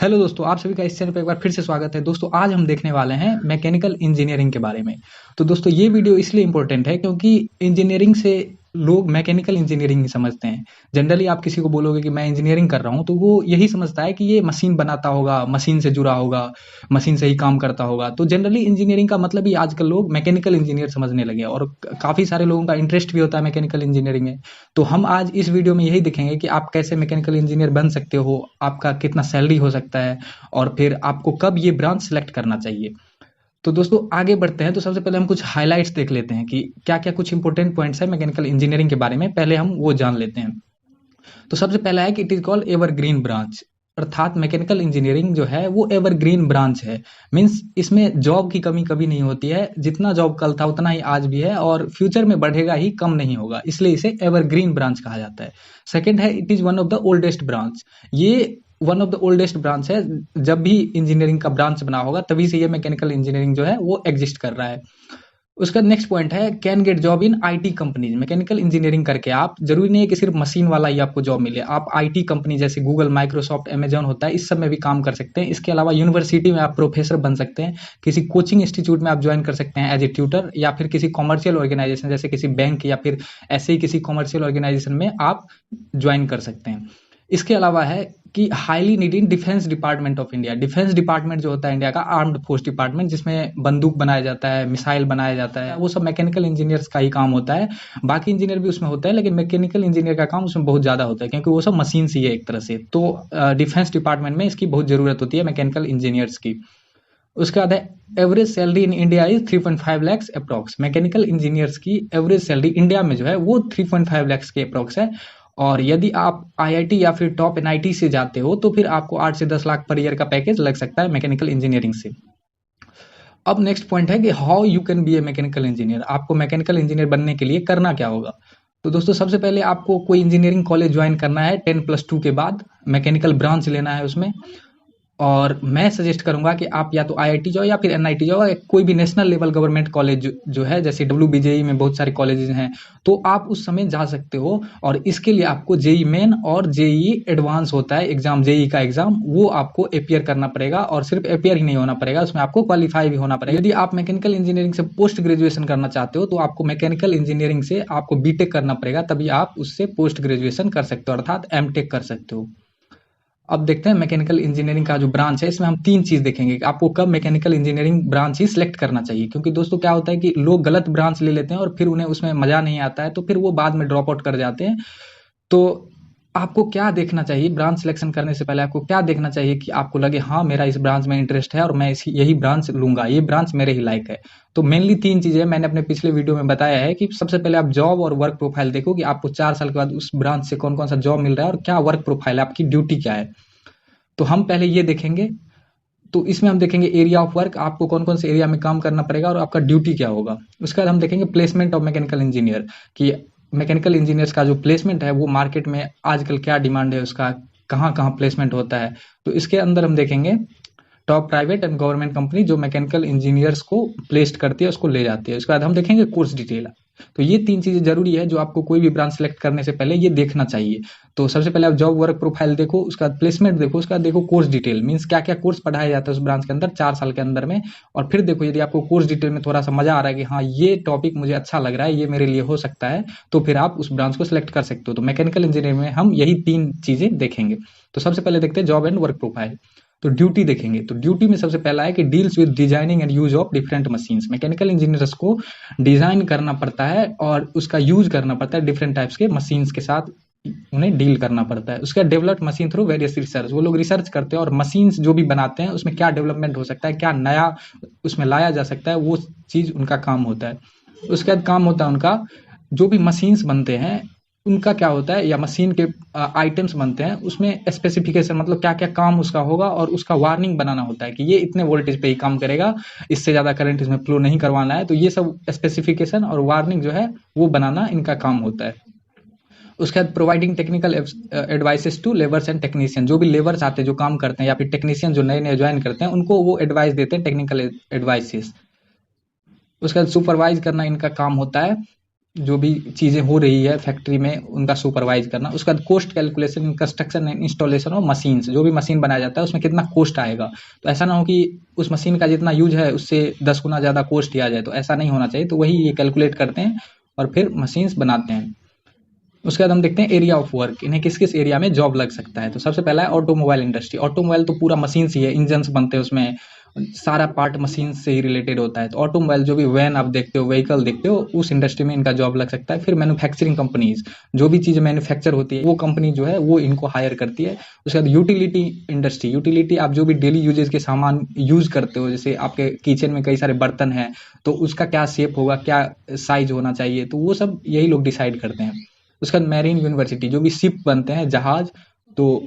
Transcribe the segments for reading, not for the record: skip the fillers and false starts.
Hello दोस्तों, आप सभी का इस चैनल पर एक बार फिर से स्वागत है। दोस्तों, आज हम देखने वाले हैं मैकेनिकल इंजीनियरिंग के बारे में। तो दोस्तों, ये वीडियो इसलिए इम्पोर्टेंट है क्योंकि इंजीनियरिंग से लोग मैकेनिकल इंजीनियरिंग ही समझते हैं। जनरली आप किसी को बोलोगे कि मैं इंजीनियरिंग कर रहा हूँ, तो वो यही समझता है कि ये मशीन बनाता होगा, मशीन से जुड़ा होगा, मशीन से ही काम करता होगा। तो जनरली इंजीनियरिंग का मतलब ही आजकल लोग मैकेनिकल इंजीनियर समझने लगे हैं और काफ़ी सारे लोगों का इंटरेस्ट भी होता है मैकेनिकल इंजीनियरिंग में। तो हम आज इस वीडियो में यही देखेंगे कि आप कैसे मैकेनिकल इंजीनियर बन सकते हो, आपका कितना सैलरी हो सकता है और फिर आपको कब ये ब्रांच सेलेक्ट करना चाहिए। तो दोस्तों, आगे बढ़ते हैं। तो सबसे पहले हम कुछ हाइलाइट्स देख लेते हैं कि क्या-क्या कुछ इंपॉर्टेंट पॉइंट्स है मैकेनिकल इंजीनियरिंग के बारे में। पहले हम वो जान लेते हैं। तो सबसे पहला है कि it is called evergreen branch, अर्थात मैकेनिकल इंजीनियरिंग जो है वो एवरग्रीन ब्रांच है। मीन्स इसमें जॉब की कमी कभी नहीं होती है। जितना जॉब कल था उतना ही आज भी है और फ्यूचर में बढ़ेगा ही, कम नहीं होगा। इसलिए इसे एवरग्रीन ब्रांच कहा जाता है। सेकंड है, it is one of the oldest branch. ये one of the oldest branch है। जब भी इंजीनियरिंग का ब्रांच बना होगा तभी से ये मैकेनिकल इंजीनियरिंग जो है वो एग्जिस्ट कर रहा है। उसका नेक्स्ट पॉइंट है, can get job in IT companies. Mechanical engineering करके आप, जरूरी नहीं है कि सिर्फ मशीन वाला ही आपको जॉब मिले, आप आईटी कंपनी जैसे गूगल, माइक्रोसॉफ्ट, अमेजॉन होता है, इस सब में भी काम कर सकते हैं। इसके अलावा यूनिवर्सिटी में आप प्रोफेसर बन सकते हैं। किसी कोचिंग इंस्टीट्यूट में आप ज्वाइन कर सकते हैं एज ए ट्यूटर, या फिर किसी कॉमर्शियल ऑर्गेनाइजेशन जैसे किसी बैंक या फिर ऐसे ही किसी कॉमर्शियल ऑर्गेनाइजेशन में आप ज्वाइन कर सकते हैं। इसके अलावा है कि highly need in defence department of India. Defence department जो होता है इंडिया का, आर्म्ड फोर्स डिपार्टमेंट, जिसमें बंदूक बनाया जाता है, मिसाइल बनाया जाता है, वो सब मैकेनिकल इंजीनियर्स का ही काम होता है। बाकी इंजीनियर भी उसमें होता है, लेकिन मैकेनिकल इंजीनियर का काम उसमें बहुत ज़्यादा होता है क्योंकि वो सब मशीन से ही है एक तरह से। तो डिफेंस डिपार्टमेंट में इसकी बहुत ज़रूरत होती है मैकेनिकल इंजीनियर्स की। उसके बाद है, average salary in India is 3.5 lakhs approx. Mechanical engineers की एवरेज सैलरी इंडिया में जो है वो 3.5 लैक्स के अप्रॉक्स है। और यदि आप आईआईटी या फिर टॉप एनआईटी से जाते हो तो फिर आपको 8 से 10 लाख पर ईयर का पैकेज लग सकता है मैकेनिकल इंजीनियरिंग से। अब नेक्स्ट पॉइंट है कि how you can be A mechanical engineer. आपको मैकेनिकल इंजीनियर बनने के लिए करना क्या होगा। तो दोस्तों, सबसे पहले आपको कोई इंजीनियरिंग कॉलेज ज्वाइन करना है 10+2 के बाद, मैकेनिकल ब्रांच लेना है उसमें। और मैं सजेस्ट करूंगा कि आप या तो आईआईटी जाओ या फिर एनआईटी जाओ, या कोई भी नेशनल लेवल गवर्नमेंट कॉलेज जो है, जैसे डब्ल्यूबीजेई में बहुत सारे कॉलेजेस हैं, तो आप उस समय जा सकते हो। और इसके लिए आपको जेई मेन और जेई एडवांस होता है एग्जाम, जेई का एग्जाम, वो आपको अपियर करना पड़ेगा। और सिर्फ अपियर ही नहीं होना पड़ेगा, उसमें आपको क्वालिफाई भी होना पड़ेगा। यदि आप मैकेनिकल इंजीनियरिंग से पोस्ट ग्रेजुएशन करना चाहते हो तो आपको मैकेनिकल इंजीनियरिंग से आपको बीटेक करना पड़ेगा, तभी आप उससे पोस्ट ग्रेजुएशन कर सकते हो, अर्थात एमटेक कर सकते हो। अब देखते हैं मैकेनिकल इंजीनियरिंग का जो ब्रांच है, इसमें हम 3 चीज़ देखेंगे कि आपको कब मैकेनिकल इंजीनियरिंग ब्रांच ही सिलेक्ट करना चाहिए। क्योंकि दोस्तों, क्या होता है कि लोग गलत ब्रांच ले लेते हैं और फिर उन्हें उसमें मज़ा नहीं आता है, तो फिर वो बाद में ड्रॉप आउट कर जाते हैं। तो आपको क्या देखना चाहिए ब्रांच सिलेक्शन करने से पहले, आपको क्या देखना चाहिए कि आपको लगे हाँ, मेरा इस ब्रांच में इंटरेस्ट है और मैं इसी यही ब्रांच लूंगा, ये ब्रांच मेरे ही लायक है। तो मेनली 3 चीज़ें मैंने अपने पिछले वीडियो में बताया है कि सबसे पहले आप जॉब और वर्क प्रोफाइल देखो कि आपको 4 साल के बाद उस ब्रांच से कौन कौन सा जॉब मिल रहा है और क्या वर्क प्रोफाइल है, आपकी ड्यूटी क्या है। तो हम पहले ये देखेंगे। तो इसमें हम देखेंगे एरिया ऑफ वर्क, आपको कौन कौन से एरिया में काम करना पड़ेगा और आपका ड्यूटी क्या होगा। उसके बाद हम देखेंगे प्लेसमेंट ऑफ मैकेनिकल इंजीनियर, कि मैकेनिकल इंजीनियर्स का जो प्लेसमेंट है वो मार्केट में आजकल क्या डिमांड है, उसका कहाँ कहाँ प्लेसमेंट होता है। तो इसके अंदर हम देखेंगे top private and government company जो मैकेनिकल इंजीनियर्स को प्लेस्ड करती है, उसको ले जाती है। उसके बाद हम देखेंगे कोर्स डिटेल। तो ये 3 चीजें जरूरी है जो आपको कोई भी ब्रांच सेलेक्ट करने से पहले ये देखना चाहिए। तो सबसे पहले आप जॉब वर्क प्रोफाइल देखो, उसका बाद प्लेसमेंट देखो, उसका बाद देखो कोर्स डिटेल, मीन्स क्या क्या कोर्स पढ़ाया जाता है उस ब्रांच के अंदर 4 साल के अंदर में। और फिर देखो, यदि आपको कोर्स डिटेल में थोड़ा सा मजा आ रहा है कि हाँ, ये टॉपिक मुझे अच्छा लग रहा है, ये मेरे लिए हो सकता है, तो फिर आप उस ब्रांच को सिलेक्ट कर सकते हो। तो मैकेनिकल इंजीनियरिंग में हम यही 3 चीजें देखेंगे। तो सबसे पहले देखते हैं जॉब एंड वर्क प्रोफाइल। तो ड्यूटी देखेंगे। तो ड्यूटी में सबसे पहला है कि deals with designing and use of different machines. Mechanical engineers को डिजाइन करना पड़ता है और उसका यूज करना पड़ता है डिफरेंट टाइप्स के मशीन्स के साथ, उन्हें डील करना पड़ता है। उसका developed machine through various research, वो लोग रिसर्च करते हैं और मशीन्स जो भी बनाते हैं उसमें क्या डेवलपमेंट हो सकता है, क्या नया उसमें लाया जा सकता है, वो चीज उनका काम होता है। उसके बाद काम होता है उनका, जो भी मशीन्स बनते हैं उनका क्या होता है, या मशीन के आइटम्स बनते हैं, उसमें स्पेसिफिकेशन, मतलब क्या क्या काम उसका होगा, और उसका वार्निंग बनाना होता है कि ये इतने वोल्टेज पे ही काम करेगा, इससे ज्यादा करंट इसमें फ्लो नहीं करवाना है। तो ये सब स्पेसिफिकेशन और वार्निंग जो है वो बनाना इनका काम होता है। उसके बाद providing technical advices to labours and technician, जो भी लेबर्स आते हैं जो काम करते हैं, या फिर टेक्नीशियन जो नए नए ज्वाइन करते हैं, उनको वो एडवाइस देते हैं, टेक्निकल एडवाइसेस। उसके बाद सुपरवाइज करना इनका काम होता है। जो भी चीज़ें हो रही है फैक्ट्री में उनका सुपरवाइज करना। उसके बाद cost calculation, construction and installation of machines, जो भी मशीन बनाया जाता है उसमें कितना कोस्ट आएगा। तो ऐसा ना हो कि उस मशीन का जितना यूज है उससे 10 गुना ज़्यादा कोस्ट ही आ जाए, तो ऐसा नहीं होना चाहिए। तो वही ये कैलकुलेट करते हैं और फिर मशीन्स बनाते हैं। उसके बाद हम देखते हैं एरिया ऑफ वर्क, इन्हें किस किस एरिया में जॉब लग सकता है। तो सबसे पहला है ऑटोमोबाइल इंडस्ट्री। ऑटोमोबाइल तो पूरा मशीन से ही है, इंजन्स बनते हैं उसमें, सारा पार्ट मशीन से ही रिलेटेड होता है। तो ऑटोमोबाइल जो भी वैन आप देखते हो, व्हीकल देखते हो, उस इंडस्ट्री में इनका जॉब लग सकता है। फिर मैन्युफैक्चरिंग कंपनीज, जो भी चीज़ मैन्युफैक्चर होती है वो कंपनी जो है वो इनको हायर करती है। उसके बाद यूटिलिटी इंडस्ट्री, यूटिलिटी आप जो भी डेली यूजेज के सामान यूज करते हो, जैसे आपके किचन में कई सारे बर्तन हैं तो उसका क्या शेप होगा, क्या साइज होना चाहिए, तो वो सब यही लोग डिसाइड करते हैं। उसके बाद मैरीन यूनिवर्सिटी, जो भी शिप बनते हैं, जहाज, तो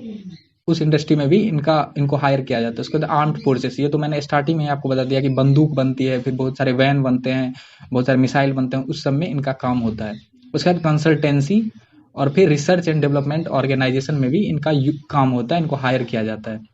उस इंडस्ट्री में भी इनको हायर किया जाता है। उसके बाद आर्म्ड फोर्सेस, ये तो मैंने स्टार्टिंग में ही आपको बता दिया कि बंदूक बनती है, फिर बहुत सारे वैन बनते हैं, बहुत सारे मिसाइल बनते हैं, उस सब में इनका काम होता है। उसके बाद कंसल्टेंसी और फिर रिसर्च एंड डेवलपमेंट ऑर्गेनाइजेशन में भी इनका काम होता है, इनको हायर किया जाता है।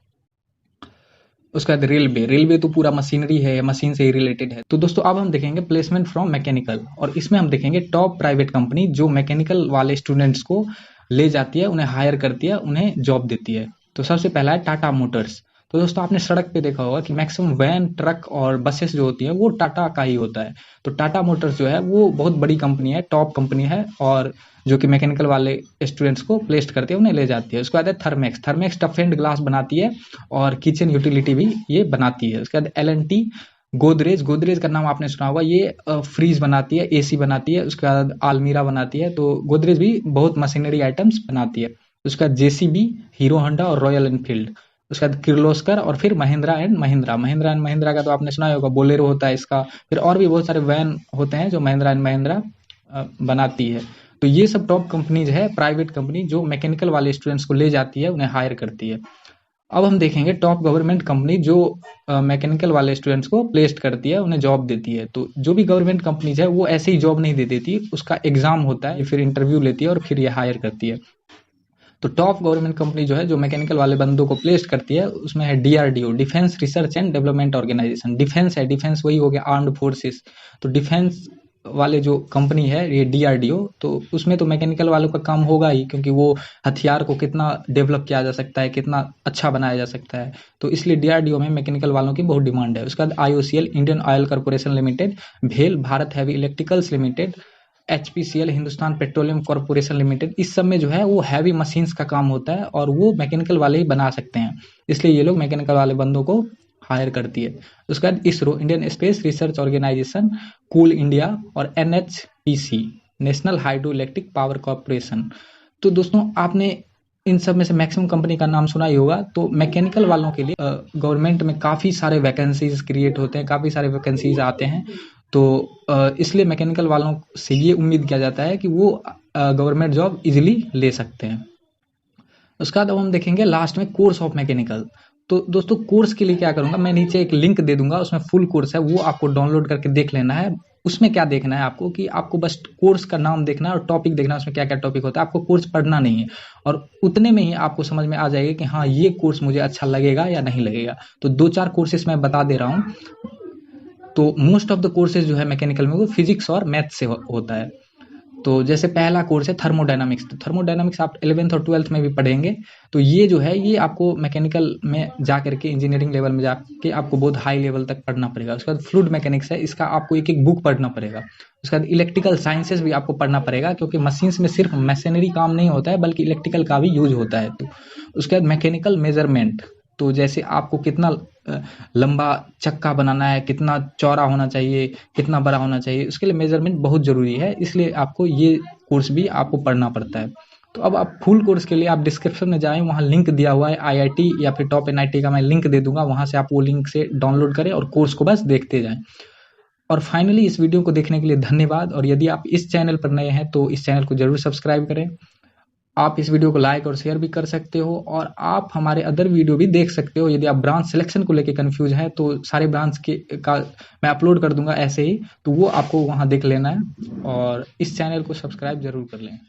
उसके बाद रेलवे, रेलवे तो पूरा मशीनरी है, मशीन से ही रिलेटेड है। तो दोस्तों अब हम देखेंगे प्लेसमेंट फ्रॉम मैकेनिकल, और इसमें हम देखेंगे टॉप प्राइवेट कंपनी जो मैकेनिकल वाले स्टूडेंट्स को ले जाती है, उन्हें हायर करती है, उन्हें जॉब देती है। तो सबसे पहला है टाटा मोटर्स। तो दोस्तों आपने सड़क पे देखा होगा कि मैक्सिमम वैन, ट्रक और बसेस जो होती है वो टाटा का ही होता है। तो टाटा मोटर्स जो है वो बहुत बड़ी कंपनी है, टॉप कंपनी है, और जो कि मैकेनिकल वाले स्टूडेंट्स को प्लेस्ड करती है, उन्हें ले जाती है। उसके बाद है Thermax, Thermax tough and glass बनाती है और किचन यूटिलिटी भी ये बनाती है। उसके बाद L&T गोदरेज, गोदरेज का नाम आपने सुना होगा, ये फ्रीज बनाती है, एसी बनाती है, उसके बाद आलमीरा बनाती है। तो गोदरेज भी बहुत मशीनरी आइटम्स बनाती है। उसके बाद JCB, हीरो होंडा और रॉयल एनफील्ड। उसके बाद किर्लोस्कर और फिर महिंद्रा एंड महिंद्रा। महिंद्रा एंड महिंद्रा का तो आपने सुना ही होगा, बोलेरो होता है इसका। फिर और भी बहुत सारे वैन होते हैं जो महिंद्रा एंड महिंद्रा बनाती है। तो ये सब टॉप कंपनीज है, प्राइवेट कंपनी, जो मैकेनिकल वाले स्टूडेंट्स को ले जाती है, उन्हें हायर करती है। अब हम देखेंगे टॉप गवर्नमेंट कंपनी जो मैकेनिकल वाले स्टूडेंट्स को प्लेस्ड करती है, उन्हें जॉब देती है। तो जो भी गवर्नमेंट कंपनीज है वो ऐसे ही जॉब नहीं दे देती, उसका एग्जाम होता है, फिर इंटरव्यू लेती है और फिर ये हायर करती है। तो टॉप गवर्नमेंट कंपनी जो है जो मैकेनिकल वाले बंदों को प्लेस्ड करती है, उसमें है DRDO, defence research and development organisation. Defence है, डिफेंस वही हो गया आर्म्ड फोर्सेस। तो डिफेंस वाले जो कंपनी है ये DRDO, तो उसमें तो मैकेनिकल वालों का काम होगा ही, क्योंकि वो हथियार को कितना डेवलप किया जा सकता है, कितना अच्छा बनाया जा सकता है, तो इसलिए DRDO में मैकेनिकल वालों की बहुत डिमांड है। उसके बाद IOCL, Indian Oil Corporation Limited, भेल, Bharat Heavy Electricals Limited, HPCL, Hindustan Petroleum Corporation Limited, इस सब में जो है वो हैवी मशीन्स का काम होता है और वो मैकेनिकल वाले ही बना सकते हैं, इसलिए ये लोग मैकेनिकल वाले बंदों को हायर करती है। उसके बाद ISRO, Indian space research organisation, coal India और NHPC, national hydro electric power corporation. तो दोस्तों आपने इन सब में से मैक्सिमम कंपनी का नाम सुना ही होगा। तो मैकेनिकल वालों के लिए गवर्नमेंट में काफ़ी सारे वैकेंसीज क्रिएट होते हैं, काफ़ी सारे वैकेंसीज आते हैं। तो इसलिए मैकेनिकल वालों से ये उम्मीद किया जाता है कि वो गवर्नमेंट जॉब इजीली ले सकते हैं। उसके बाद अब हम देखेंगे लास्ट में कोर्स ऑफ मैकेनिकल। तो दोस्तों कोर्स के लिए क्या करूंगा, मैं नीचे एक लिंक दे दूंगा, उसमें फुल कोर्स है, वो आपको डाउनलोड करके देख लेना है। उसमें क्या देखना है आपको कि आपको बस कोर्स का नाम देखना है और टॉपिक देखना है, उसमें क्या क्या टॉपिक होता है। आपको कोर्स पढ़ना नहीं है, और उतने में ही आपको समझ में आ जाएगा कि हाँ ये कोर्स मुझे अच्छा लगेगा या नहीं लगेगा। तो 2-4 कोर्सेस मैं बता दे रहा हूँ। तो मोस्ट ऑफ द कोर्सेज जो है मैकेनिकल में वो फिजिक्स और मैथ से होता है। तो जैसे पहला कोर्स है थर्मोडायनामिक्स। तो थर्मोडायनामिक्स आप 11th और 12th में भी पढ़ेंगे। तो ये जो है ये आपको मैकेनिकल में जा करके, इंजीनियरिंग लेवल में जाके आपको बहुत हाई लेवल तक पढ़ना पड़ेगा। उसके बाद फ्लूइड मैकेनिक्स है, इसका आपको एक एक बुक पढ़ना पड़ेगा। उसके बाद इलेक्ट्रिकल साइंसेस भी आपको पढ़ना पड़ेगा, क्योंकि मशीन्स में सिर्फ मशीनरी काम नहीं होता है बल्कि इलेक्ट्रिकल का भी यूज होता है। तो उसके बाद मैकेनिकल मेजरमेंट, तो जैसे आपको कितना लंबा चक्का बनाना है, कितना चौड़ा होना चाहिए, कितना बड़ा होना चाहिए, उसके लिए मेजरमेंट बहुत ज़रूरी है, इसलिए आपको ये कोर्स भी आपको पढ़ना पड़ता है। तो अब आप फुल कोर्स के लिए आप डिस्क्रिप्शन में जाएं, वहाँ लिंक दिया हुआ है IIT या फिर टॉप NIT का, मैं लिंक दे दूंगा, वहाँ से आप वो लिंक से डाउनलोड करें और कोर्स को बस देखते जाएं। और फाइनली इस वीडियो को देखने के लिए धन्यवाद, और यदि आप इस चैनल पर नए हैं तो इस चैनल को जरूर सब्सक्राइब करें। आप इस वीडियो को लाइक और शेयर भी कर सकते हो, और आप हमारे अदर वीडियो भी देख सकते हो। यदि आप ब्रांच सिलेक्शन को लेके कंफ्यूज हैं तो सारे ब्रांच का मैं अपलोड कर दूंगा ऐसे ही, तो वो आपको वहाँ देख लेना है, और इस चैनल को सब्सक्राइब जरूर कर लें।